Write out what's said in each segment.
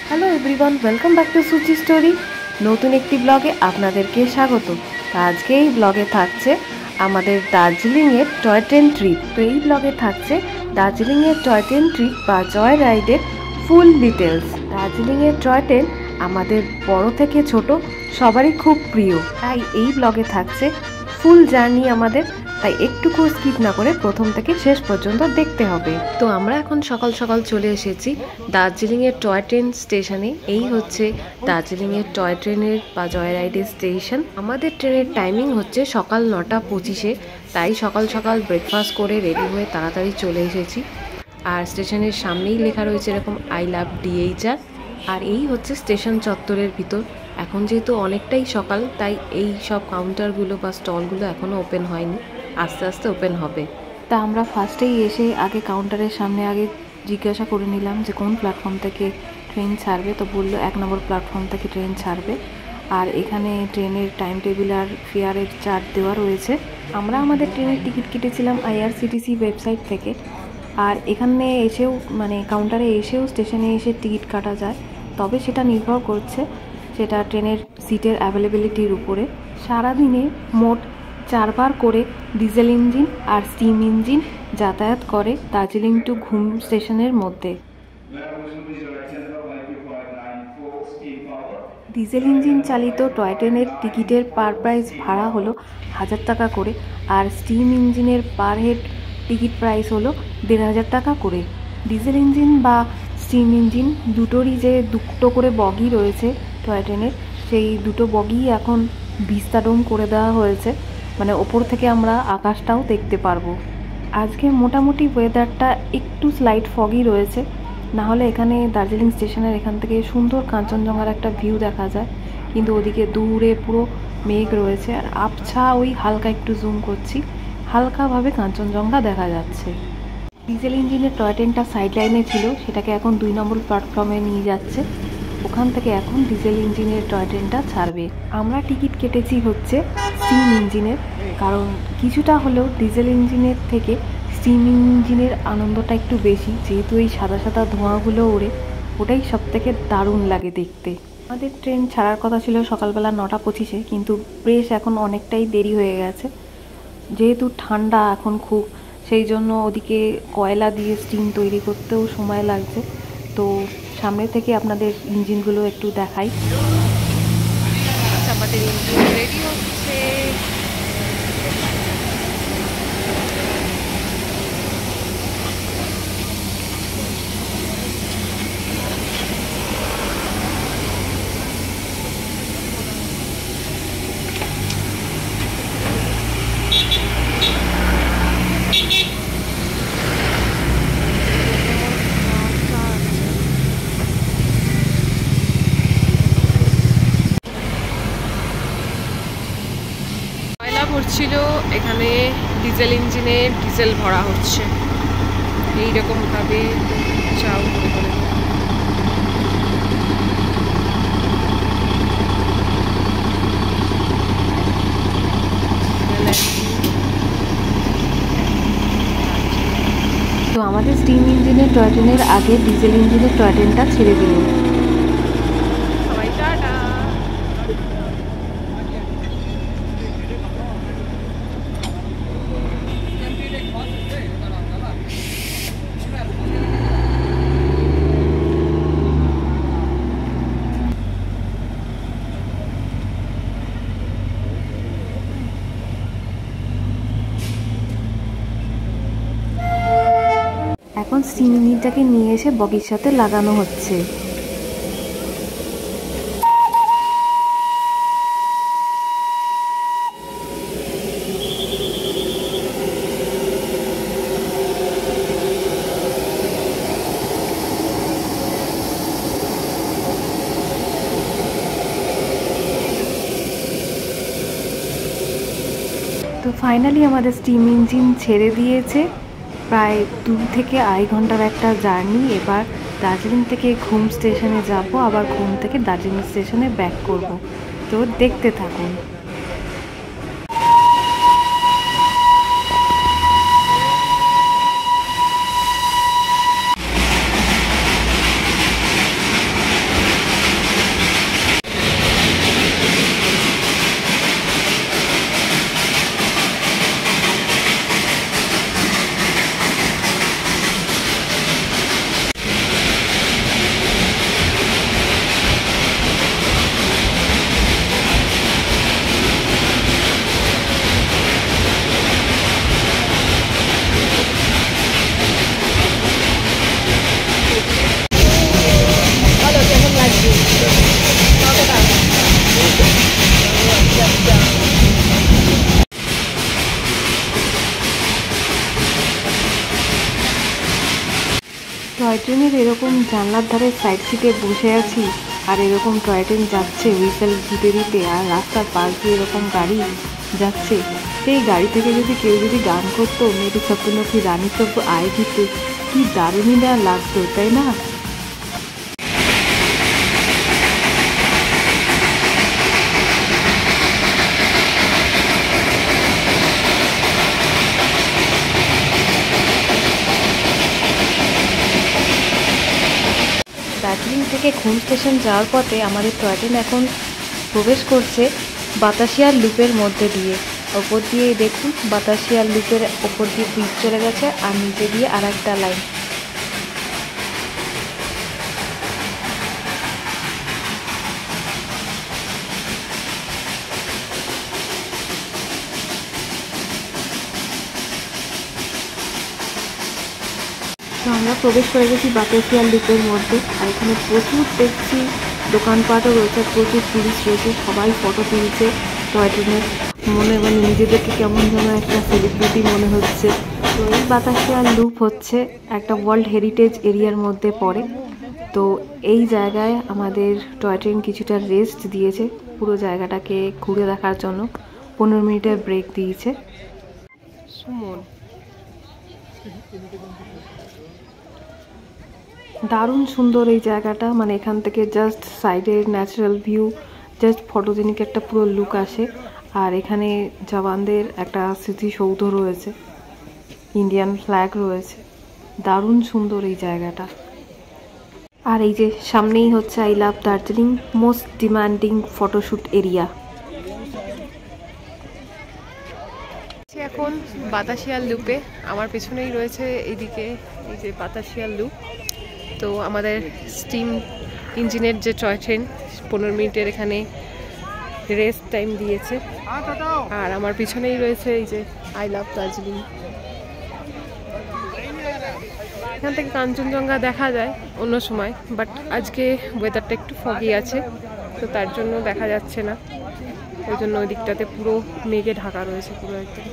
Hello everyone, welcome back to Suchi story. নতুন একটি ব্লগে আপনাদেরকে স্বাগত। আজকে এই ব্লগে থাকছে আমাদের দার্জিলিংয়ের টয় ট্রেন ট্রিপ। তো এই ব্লগে থাকছে দার্জিলিংয়ের টয় ট্রেন ট্রিপ বা জয় রাইডের ফুল ডিটেলস। দার্জিলিংয়ের টয় ট্রেন আমাদের বড় থেকে ছোট সবারই খুব প্রিয়, তাই এই ব্লগে থাকছে ফুল জার্নি আমাদের, তাই একটুকু স্কিপ না করে প্রথম থেকে শেষ পর্যন্ত দেখতে হবে। তো আমরা এখন সকাল সকাল চলে এসেছি দার্জিলিংয়ের টয় ট্রেন স্টেশনে। এই হচ্ছে দার্জিলিংয়ের টয় ট্রেনের বা জয় রাইডের স্টেশন। আমাদের ট্রেনের টাইমিং হচ্ছে সকাল 9:25, তাই সকাল সকাল ব্রেকফাস্ট করে রেডি হয়ে তাড়াতাড়ি চলে এসেছি। আর স্টেশনের সামনেই লেখা রয়েছে এরকম আই লাভ DHR। আর এই হচ্ছে স্টেশন চত্বরের ভিতর। এখন যেহেতু অনেকটাই সকাল, তাই এই সব কাউন্টারগুলো বা স্টলগুলো এখনও ওপেন হয়নি, আস্তে আস্তে ওপেন হবে। তা আমরা ফার্স্টেই এসে আগে কাউন্টারের সামনে আগে জিজ্ঞাসা করে নিলাম যে কোন প্ল্যাটফর্ম থেকে ট্রেন ছাড়বে। তো বললো 1 নম্বর প্ল্যাটফর্ম থেকে ট্রেন ছাড়বে। আর এখানে ট্রেনের টাইম টেবিল আর ফেয়ারের চার্ট দেওয়া রয়েছে। আমরা আমাদের ট্রেনের টিকিট কেটেছিলাম IRCTC ওয়েবসাইট থেকে। আর এখানে এসেও কাউন্টারে এসেও স্টেশনে এসে টিকিট কাটা যায়, তবে সেটা নির্ভর করছে সেটা ট্রেনের সিটের অ্যাভেলেবিলিটির উপরে। সারাদিনে মোট 4 বার করে ডিজেল ইঞ্জিন আর স্টিম ইঞ্জিন যাতায়াত করে দার্জিলিং টু ঘুম স্টেশনের মধ্যে। ডিজেল ইঞ্জিন চালিত টয় ট্রেনের টিকিটের পার প্রাইস ভাড়া হলো 1000 টাকা করে, আর স্টিম ইঞ্জিনের পার হেড টিকিট প্রাইস হলো 1500 টাকা করে। ডিজেল ইঞ্জিন বা স্টিম ইঞ্জিন দুটোরই যে দুটো করে বগি রয়েছে টয় ট্রেনের, সেই দুটো বগি এখন বিস্তারণ করে দেওয়া হয়েছে, ওপর থেকে আমরা আকাশটাও দেখতে পারবো। আজকে মোটামুটি ওয়েদারটা একটু স্লাইট ফগি রয়েছে, না হলে এখানে দার্জিলিং স্টেশনের এখান থেকে সুন্দর কাঞ্চনজঙ্ঘার একটা ভিউ দেখা যায়, কিন্তু ওদিকে দূরে পুরো মেঘ রয়েছে। আর আবছা ওই হালকা একটু জুম করছি, হালকাভাবে কাঞ্চনজঙ্ঘা দেখা যাচ্ছে। ডিজেল ইঞ্জিনের টয় ট্রেনটা সাইড লাইনে ছিল, সেটাকে এখন 2 নম্বর প্ল্যাটফর্মে নিয়ে যাচ্ছে। ওখান থেকে এখন ডিজেল ইঞ্জিনের টয় ট্রেনটা ছাড়বে। আমরা টিকিট কেটেছি হচ্ছে স্টিম ইঞ্জিনের, কারণ কিছুটা হলেও ডিজেল ইঞ্জিনের থেকে স্টিম ইঞ্জিনের আনন্দটা একটু বেশি, যেহেতু এই সাদা সাদা ধোঁয়াগুলো ওড়ে, ওটাই সব থেকে দারুণ লাগে দেখতে। আমাদের ট্রেন ছাড়ার কথা ছিল সকালবেলা 9:25, কিন্তু বেশ এখন অনেকটাই দেরি হয়ে গেছে। যেহেতু ঠান্ডা এখন খুব, সেই জন্য ওদিকে কয়লা দিয়ে স্টিম তৈরি করতেও সময় লাগছে। তো সামনে থেকে আপনাদের ইঞ্জিনগুলো একটু দেখাই। আমাদের ইঞ্জিন রেডি হচ্ছে। ছিল এখানে ডিজেল ইঞ্জিনে ডিজেল ভরা হচ্ছে এইরকম ভাবে চাউ করে করে। তো আমাদের স্টিম ইঞ্জিনের টয় ট্রেনের আগে ডিজেল ইঞ্জিনের টয় ট্রেনটা ছেড়ে দিল। এখন স্টিম ইঞ্জিনটাকে নিয়ে এসে বগির সাথে লাগানো হচ্ছে। তো ফাইনালি আমাদের স্টিম ইঞ্জিন ছেড়ে দিয়েছে। প্রায় 2 থেকে 2.5 ঘন্টার একটা জার্নি। এবার দার্জিলিং থেকে ঘুম স্টেশনে যাব, আবার ঘুম থেকে দার্জিলিং স্টেশনে ব্যাক করব। তো দেখতে থাকুন। টয় ট্রেনের এরকম জানলার ধারে সাইড সিটে বসে আছি, আর এরকম টয় ট্রেন যাচ্ছে হুইসেল দিতে দিতে, আর রাস্তার পাশ দিয়ে এরকম গাড়ি যাচ্ছে। সেই গাড়ি থেকে যদি কেউ যদি গান করতো, মেয়েটি স্বপ্ন কি রানী সভ্য আয় দিতে, কি দারুণই না লাগতো, তাই না? দার্জিলিং থেকে ঘুম স্টেশন যাওয়ার পথে আমাদের টয় ট্রেন এখন প্রবেশ করছে বাতাসিয়ার লুপের মধ্যে দিয়ে। ওপর দিয়ে দেখুন বাতাসিয়ার লুপের ওপর দিয়ে ব্রিজ চলে গেছে, আর নিচে দিয়ে আর একটা লাইন। তো আমরা প্রবেশ করে গেছি বাতাসিয়ার লুপের মধ্যে, আর এখানে প্রচুর দেখছি দোকানপাটও রয়েছে, প্রচুর টুরিস্ট রয়েছে, সবাই ফটো তুলছে টয় ট্রেনের। মানে নিজেদেরকে কেমন যেন একটা সেলিব্রিটি মনে হচ্ছে। তো এই বাতাসিয়ার লুপ হচ্ছে একটা ওয়ার্ল্ড হেরিটেজ এরিয়ার মধ্যে পড়ে। তো এই জায়গায় আমাদের টয় ট্রেন কিছুটা রেস্ট দিয়েছে, পুরো জায়গাটাকে ঘুরে দেখার জন্য 15 মিনিটের ব্রেক দিয়েছে। সুমন, দারুণ সুন্দর এই জায়গাটা, মানে এখান থেকে জাস্ট সাইডের ন্যাচারাল ভিউ, জাস্ট ফটোজেনিক একটা পুরো লুক আসে। আর এখানে জওয়ানদের একটা স্মৃতিসৌধ রয়েছে, ইন্ডিয়ান ফ্ল্যাগ রয়েছে, দারুণ সুন্দর এই জায়গাটা। আর এই যে সামনেই হচ্ছে I love Darjeeling most demanding photoshoot area. এখন বাতাসিয়ার লুপে, আমার পেছনেই রয়েছে এইদিকে এই যে বাতাসিয়ার লুপ। তো আমাদের স্টিম ইঞ্জিনের যে টয় ট্রেন 15 মিনিটের এখানে রেস্ট টাইম দিয়েছে, আর আমার পিছনেই রয়েছে এই যে আই লাভ দার্জিলিং। এখান থেকে কাঞ্চনজঙ্ঘা দেখা যায় অন্য সময়, বাট আজকে ওয়েদারটা একটু ফগি আছে, তো তার জন্য দেখা যাচ্ছে না। ওই জন্য ওই দিকটাতে পুরো মেঘে ঢাকা রয়েছে পুরো একদম।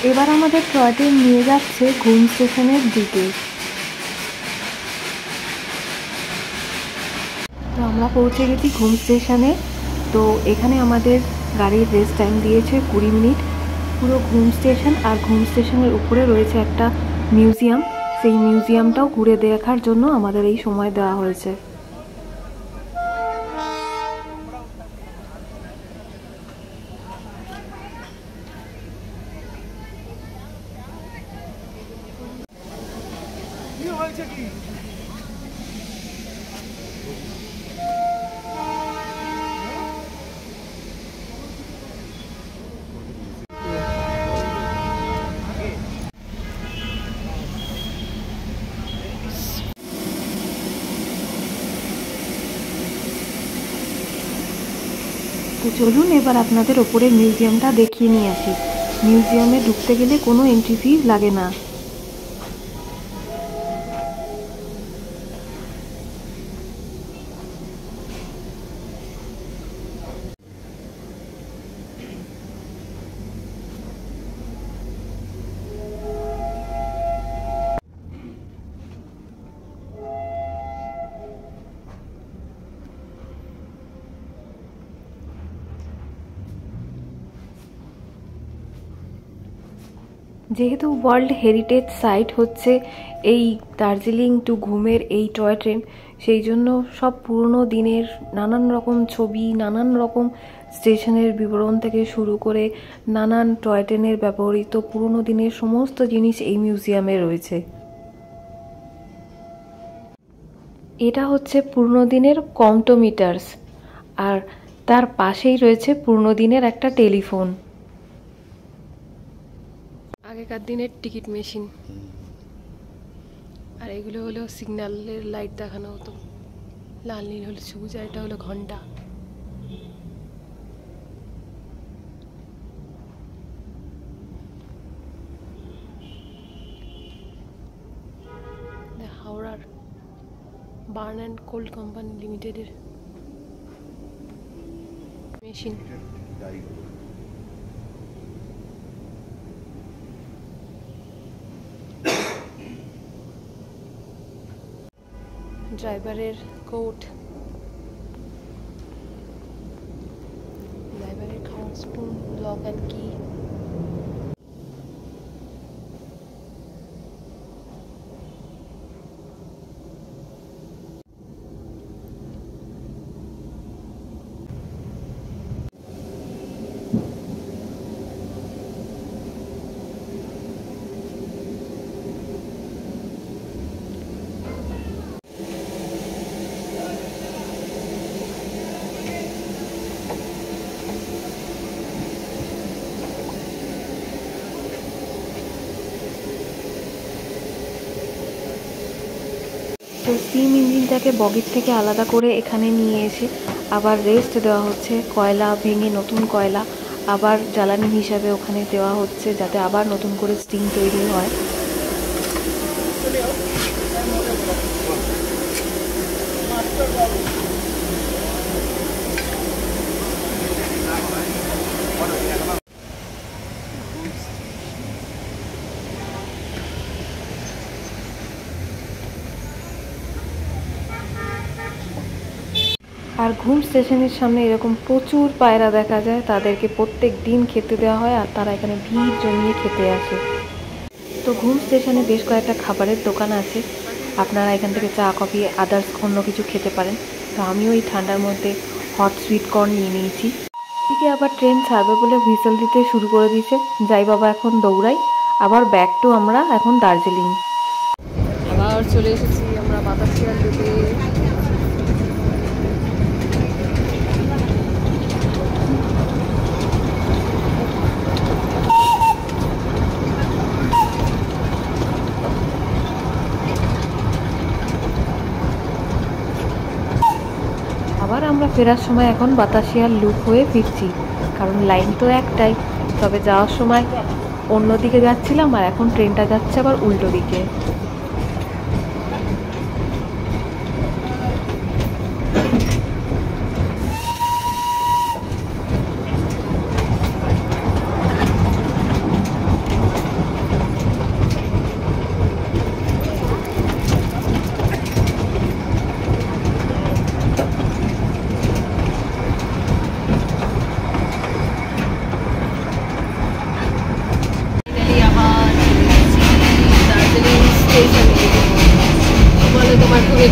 এবার আমাদের টয় ট্রেন নিয়ে যাচ্ছে ঘুম স্টেশনের দিকে। তো আমরা পৌঁছে গেছি ঘুম স্টেশনে। তো এখানে আমাদের গাড়ির রেস্ট টাইম দিয়েছে 20 মিনিট। পুরো ঘুম স্টেশন, আর ঘুম স্টেশনের উপরে রয়েছে একটা মিউজিয়াম, সেই মিউজিয়ামটাও ঘুরে দেখার জন্য আমাদের এই সময় দেওয়া হয়েছে। তো চলুন এবার আপনাদের ওপরের মিউজিয়ামটা দেখিয়ে নিয়ে আসি। মিউজিয়ামে ঢুকতে গেলে কোনো এন্ট্রি ফি লাগে না। যেহেতু ওয়ার্ল্ড হেরিটেজ সাইট হচ্ছে এই দার্জিলিং টু ঘুমের এই টয় ট্রেন, সেই জন্য সব পুরনো দিনের নানান রকম ছবি, নানান রকম স্টেশনের বিবরণ থেকে শুরু করে নানান টয় ট্রেনের ব্যবহৃত পুরনো দিনের সমস্ত জিনিস এই মিউজিয়ামে রয়েছে। এটা হচ্ছে পুরনো দিনের কম্টোমিটার্স, আর তার পাশেই রয়েছে পুরনো দিনের একটা টেলিফোন। আগেকার দিনের টিকিট মেশিন। আর এগুলো হলো সিগন্যালের লাইট দেখানো হতো, লাল নীল হলো সবুজ, আর এটা হলো ঘন্টা। হাওড়ার বার্ন অ্যান্ড কোল্ড কোম্পানি লিমিটেডের মেশিন। ড্রাইভারের কোট, ড্রাইভারের খাওয়ার স্পুন, লক অ্যান্ড কি। তো স্টিম ইঞ্জিনটাকে বগির থেকে আলাদা করে এখানে নিয়ে এসে আবার রেস্ট দেওয়া হচ্ছে। কয়লা ভেঙে নতুন কয়লা আবার জ্বালানি হিসাবে ওখানে দেওয়া হচ্ছে, যাতে আবার নতুন করে স্টিম তৈরি হয়। আর ঘুম স্টেশনের সামনে এরকম প্রচুর পায়রা দেখা যায়, তাদেরকে প্রত্যেক দিন খেতে দেওয়া হয় আর তারা এখানে ভিড় জমিয়ে খেতে আসে। তো ঘুম স্টেশনে বেশ কয়েকটা খাবারের দোকান আছে, আপনারা এখান থেকে চা কফি আদার্স অন্য কিছু খেতে পারেন। তো আমিও এই ঠান্ডার মধ্যে হট সুইট কর্ন নিয়ে নিয়েছি। এদিকে আবার ট্রেন ছাড়বে বলে হুইসেল দিতে শুরু করে দিয়েছে। যাই বাবা, এখন দৌড়াই। আবার ব্যাক টু আমরা এখন দার্জিলিং। আবার চলে এসেছি আমরা বাতাসিয়া লুপে। আবার আমরা ফেরার সময় এখন বাতাসিয়ার লুপ হয়ে ফিরছি, কারণ লাইন তো একটাই। তবে যাওয়ার সময় অন্য দিকে যাচ্ছিলাম, আর এখন ট্রেনটা যাচ্ছে আবার উল্টো দিকে।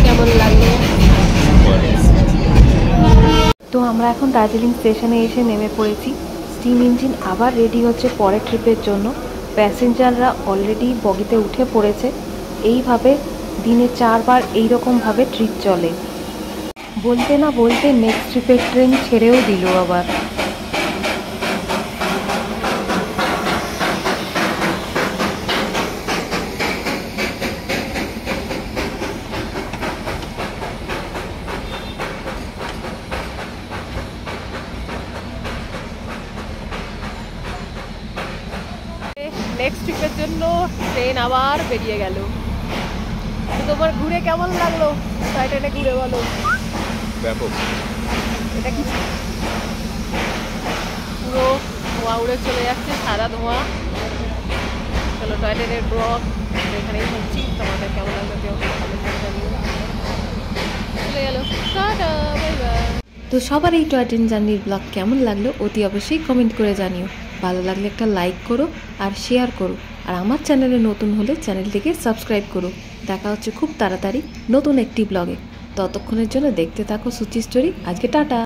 কেমন লাগলো? তো আমরা এখন দার্জিলিং স্টেশনে এসে নেমে পড়েছি। স্টিম ইঞ্জিন আবার রেডি হচ্ছে পরের ট্রিপের জন্য। প্যাসেঞ্জাররা অলরেডি বগিতে উঠে পড়েছে। এইভাবে দিনে 4 বার এইরকমভাবে ট্রিপ চলে। বলতে না বলতে নেক্সট ট্রিপের ট্রেন ছেড়েও দিল আবার। নেক্সট ট্রিপের জন্য ট্রেন আবার বেরিয়ে গেল। তো তোমার ঘুরে কেমন লাগলো? টয় ট্রেনে ঘুরে বলো। ব্যাপক। এটা কি পুরো ধোঁয়া উড়ে চলে যাচ্ছে, সাদা ধোঁয়া। চলো টয় ট্রেনের ব্লগ এখানেই হচ্ছি। তোমাদের কেমন লাগলো কেউ জানিও। চলে গেল, টাটা, বাই বাই। তো সবার এই টয় ট্রেন জার্নির ব্লগ কেমন লাগলো অতি অবশ্যই কমেন্ট করে জানিও। ভালো লাগলে একটা লাইক করো আর শেয়ার করো, আর আমার চ্যানেলে নতুন হলে চ্যানেলটিকে সাবস্ক্রাইব করো। দেখা হচ্ছে খুব তাড়াতাড়ি নতুন একটি ব্লগে। ততক্ষণের জন্য দেখতে থাকো সুচি স্টোরি। আজকে টাটা।